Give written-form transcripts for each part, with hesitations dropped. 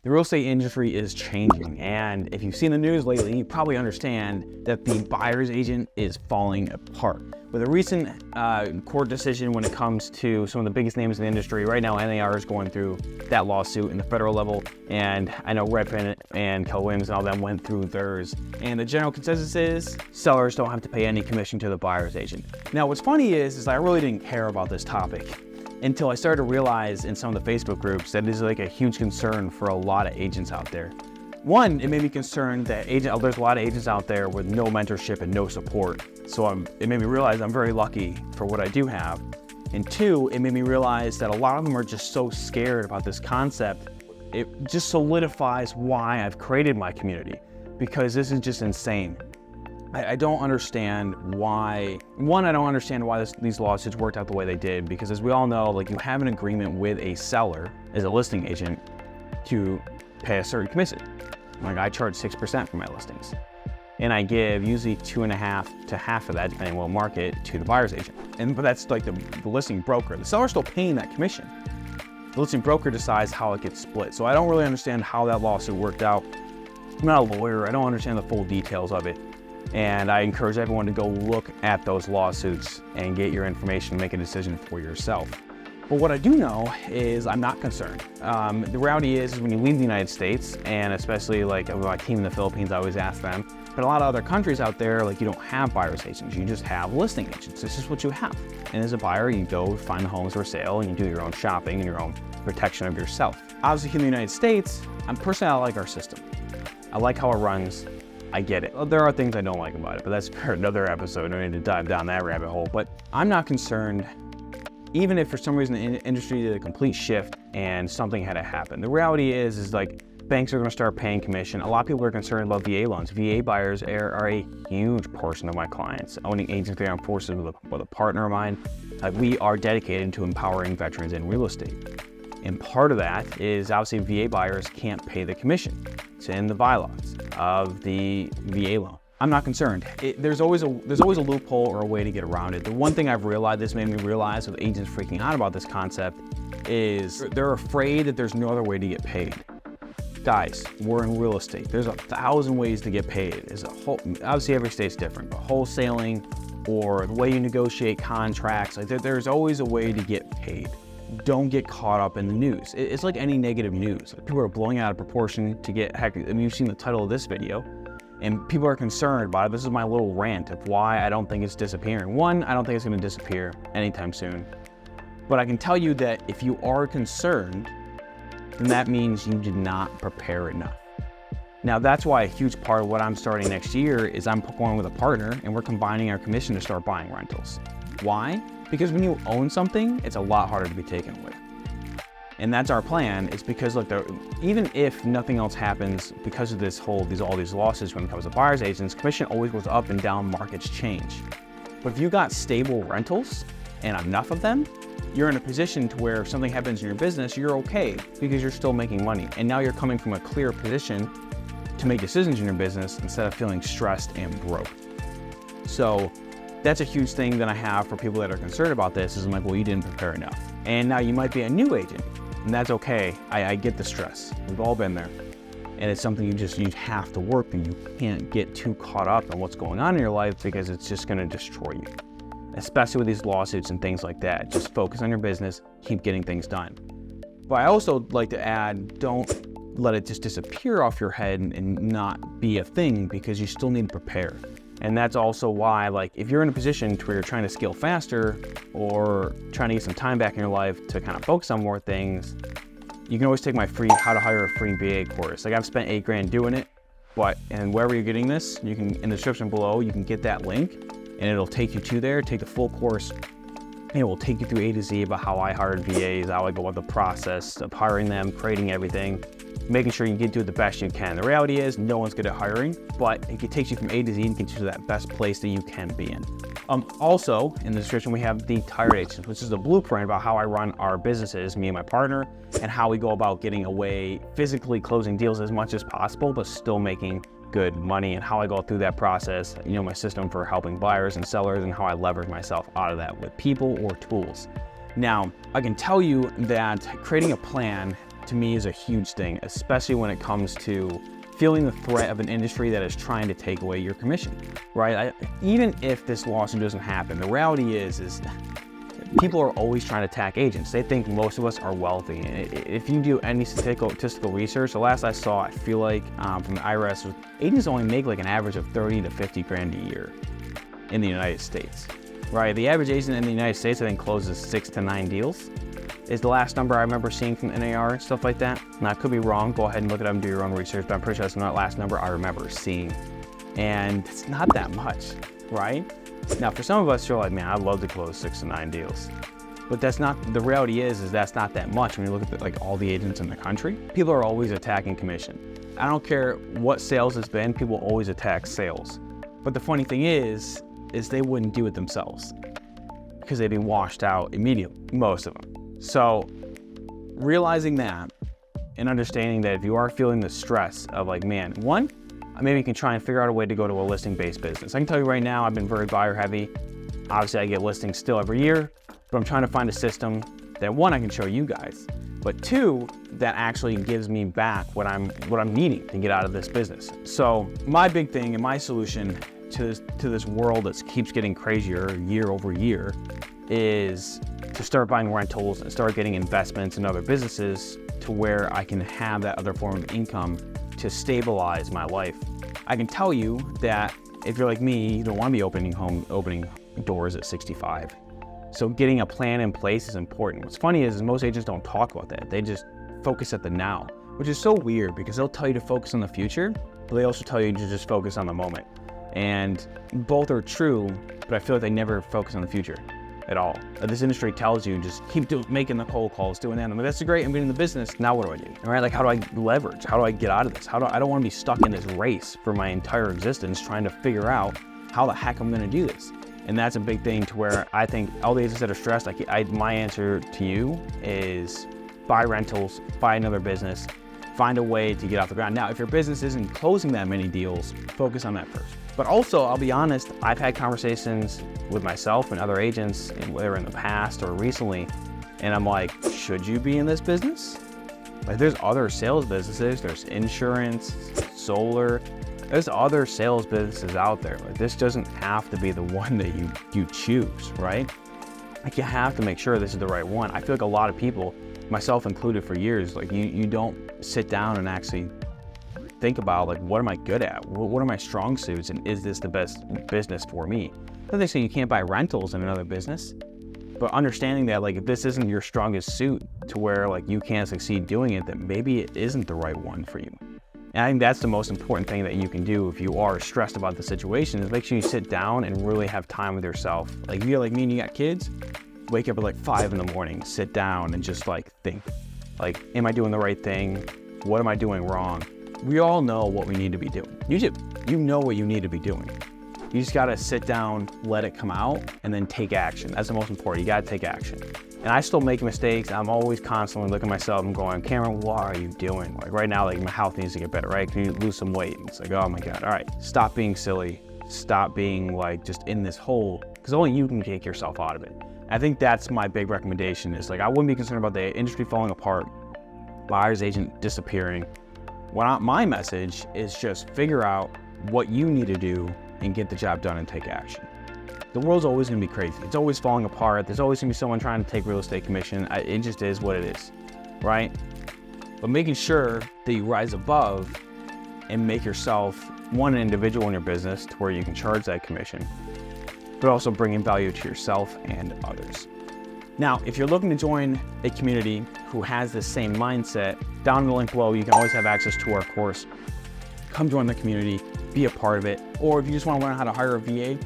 The real estate industry is changing, and if you've seen the news lately, you probably understand that the buyer's agent is falling apart. With a recent court decision when it comes to some of the biggest names in the industry, right now NAR is going through that lawsuit in the federal level, and I know Redfin and Keller Williams and all them went through theirs. And the general consensus is sellers don't have to pay any commission to the buyer's agent. Now, what's funny is I really didn't care about this topic until I started to realize in some of the Facebook groups that it is like a huge concern for a lot of agents out there. One, it made me concerned that there's a lot of agents out there with no mentorship and no support. So it made me realize I'm very lucky for what I do have. And two, it made me realize that a lot of them are just so scared about this concept. It just solidifies why I've created my community, because this is just insane. I don't understand why. One, I don't understand why these lawsuits worked out the way they did, because as we all know, like, you have an agreement with a seller as a listing agent to pay a certain commission. Like, I charge 6% for my listings, and I give usually 2.5 to half of that, depending on what market, to the buyer's agent. But that's like the listing broker. The seller's still paying that commission. The listing broker decides how it gets split. So I don't really understand how that lawsuit worked out. I'm not a lawyer. I don't understand the full details of it. And I encourage everyone to go look at those lawsuits and get your information and make a decision for yourself. But what I do know is I'm not concerned. The reality is when you leave the United States, and especially like my team in the Philippines, I always ask them, but a lot of other countries out there, like, you don't have buyer's agents, you just have listing agents. This is what you have. And as a buyer, you go find the homes for sale and you do your own shopping and your own protection of yourself. Obviously, here in the United States, I like our system. I like how it runs. I get it. There are things I don't like about it, but that's for another episode. I need to dive down that rabbit hole. But I'm not concerned, even if for some reason the industry did a complete shift and something had to happen. The reality is like, banks are going to start paying commission. A lot of people are concerned about VA loans. VA buyers are a huge portion of my clients. Owning agents for the armed forces with a partner of mine, we are dedicated to empowering veterans in real estate. And part of that is obviously VA buyers can't pay the commission. It's in the bylaws of the VA loan. I'm not concerned. There's always a loophole or a way to get around it. The one thing I've realized, this made me realize with agents freaking out about this concept, is they're afraid that there's no other way to get paid. Guys, we're in real estate. There's 1,000 ways to get paid. Obviously every state's different, but wholesaling or the way you negotiate contracts, there's always a way to get paid. Don't get caught up in the news. It's like any negative news. People are blowing out of proportion to get, heck, I mean, you've seen the title of this video, and people are concerned about it. This is my little rant of why I don't think it's disappearing. One, I don't think it's going to disappear anytime soon. But I can tell you that if you are concerned, then that means you did not prepare enough. Now, that's why a huge part of what I'm starting next year is I'm going with a partner, and we're combining our commission to start buying rentals. Why? Because when you own something, it's a lot harder to be taken away. And that's our plan, is because look, even if nothing else happens because of all these losses when it comes to buyer's agents, commission always goes up and down, markets change. But if you got stable rentals and enough of them, you're in a position to where if something happens in your business, you're okay because you're still making money. And now you're coming from a clear position to make decisions in your business instead of feeling stressed and broke. So that's a huge thing that I have for people that are concerned about this, is I'm like, well, you didn't prepare enough. And now you might be a new agent, and that's okay. I get the stress. We've all been there. And it's something you have to work through. You can't get too caught up on what's going on in your life, because it's just gonna destroy you. Especially with these lawsuits and things like that. Just focus on your business, keep getting things done. But I also like to add, don't let it just disappear off your head and not be a thing, because you still need to prepare. And that's also why, like, if you're in a position to where you're trying to scale faster or trying to get some time back in your life to kind of focus on more things, you can always take my free How to Hire a Free VA course. Like, I've spent $8,000 doing it, and wherever you're getting this, you can, in the description below, you can get that link and it'll take you to there, take the full course, and it will take you through A to Z about how I hired VAs, how I go about the process of hiring them, creating everything, making sure you get to it the best you can. The reality is no one's good at hiring, but it takes you from A to Z and gets you to that best place that you can be in. Also, in the description, we have the Tired Agents, which is a blueprint about how I run our businesses, me and my partner, and how we go about getting away, physically closing deals as much as possible, but still making good money, and how I go through that process, my system for helping buyers and sellers, and how I leverage myself out of that with people or tools. Now, I can tell you that creating a plan to me is a huge thing, especially when it comes to feeling the threat of an industry that is trying to take away your commission, right? Even if this lawsuit doesn't happen, the reality is people are always trying to attack agents. They think most of us are wealthy. If you do any statistical research, the last I saw, I feel like from the IRS, agents only make like an average of 30 to 50 grand a year in the United States, right? The average agent in the United States, I think, closes 6 to 9 deals. Is the last number I remember seeing from NAR and stuff like that. Now, I could be wrong. Go ahead and look it up and do your own research, but I'm pretty sure that's not the last number I remember seeing. And it's not that much, right? Now, for some of us, you're like, man, I'd love to close 6 to 9 deals. But that's not, the reality is that's not that much when you look at like all the agents in the country. People are always attacking commission. I don't care what sales has been, people always attack sales. But the funny thing is they wouldn't do it themselves because they'd be washed out immediately, most of them. So realizing that and understanding that if you are feeling the stress of like, man, one, maybe you can try and figure out a way to go to a listing-based business. I can tell you right now, I've been very buyer heavy. Obviously I get listings still every year, but I'm trying to find a system that one, I can show you guys, but two, that actually gives me back what I'm needing to get out of this business. So my big thing and my solution to this world that keeps getting crazier year over year is to start buying rentals and start getting investments in other businesses to where I can have that other form of income to stabilize my life. I can tell you that if you're like me, you don't want to be opening doors at 65. So getting a plan in place is important. What's funny is most agents don't talk about that. They just focus at the now, which is so weird because they'll tell you to focus on the future, but they also tell you to just focus on the moment. And both are true, but I feel like they never focus on the future at all. This industry tells you just keep making the cold calls, doing that. I'm like, that's great, I'm getting in the business. Now what do I do? All right, like how do I leverage? How do I get out of this? I don't want to be stuck in this race for my entire existence trying to figure out how the heck I'm gonna do this. And that's a big thing to where I think all the agents that are stressed, my answer to you is buy rentals, buy another business, find a way to get off the ground. Now, if your business isn't closing that many deals, focus on that first. But also, I'll be honest, I've had conversations with myself and other agents, whether in the past or recently, and I'm like, should you be in this business? Like, there's other sales businesses, there's insurance, solar, there's other sales businesses out there. Like, this doesn't have to be the one that you choose, right? Like, you have to make sure this is the right one. I feel like a lot of people, myself included for years, like you don't sit down and actually think about like, what am I good at? What are my strong suits? And is this the best business for me? Not they say you can't buy rentals in another business, but understanding that like, if this isn't your strongest suit to where like you can't succeed doing it, then maybe it isn't the right one for you. And I think that's the most important thing that you can do if you are stressed about the situation is make sure you sit down and really have time with yourself. Like if you're like me and you got kids, wake up at like 5 in the morning, sit down and just like think, like, am I doing the right thing? What am I doing wrong? We all know what we need to be doing. You know what you need to be doing. You just gotta sit down, let it come out, and then take action. That's the most important. You gotta take action. And I still make mistakes. I'm always constantly looking at myself and going, Cameron, what are you doing? Like right now, like my health needs to get better, right? Can you lose some weight? And it's like, oh my God, all right, stop being silly. Stop being like just in this hole, because only you can take yourself out of it. I think that's my big recommendation is like, I wouldn't be concerned about the industry falling apart, buyer's agent disappearing. My message is just figure out what you need to do and get the job done and take action. The world's always gonna be crazy. It's always falling apart. There's always gonna be someone trying to take real estate commission. It just is what it is, right? But making sure that you rise above and make yourself one, an individual in your business to where you can charge that commission, but also bringing value to yourself and others. Now, if you're looking to join a community who has the same mindset, down in the link below, you can always have access to our course. Come join the community, be a part of it. Or if you just want to learn how to hire a VA,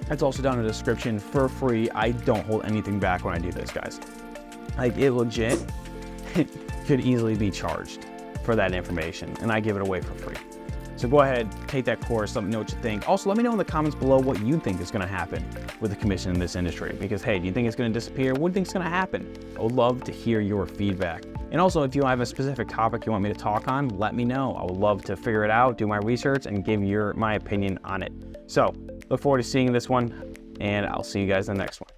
that's also down in the description for free. I don't hold anything back when I do this, guys. Like, it legit could easily be charged for that information, and I give it away for free. So go ahead, take that course, let me know what you think. Also, let me know in the comments below what you think is gonna happen with the commission in this industry. Because hey, do you think it's gonna disappear? What do you think is gonna happen? I would love to hear your feedback. And also, if you have a specific topic you want me to talk on, let me know. I would love to figure it out, do my research, and give my opinion on it. So, look forward to seeing this one, and I'll see you guys in the next one.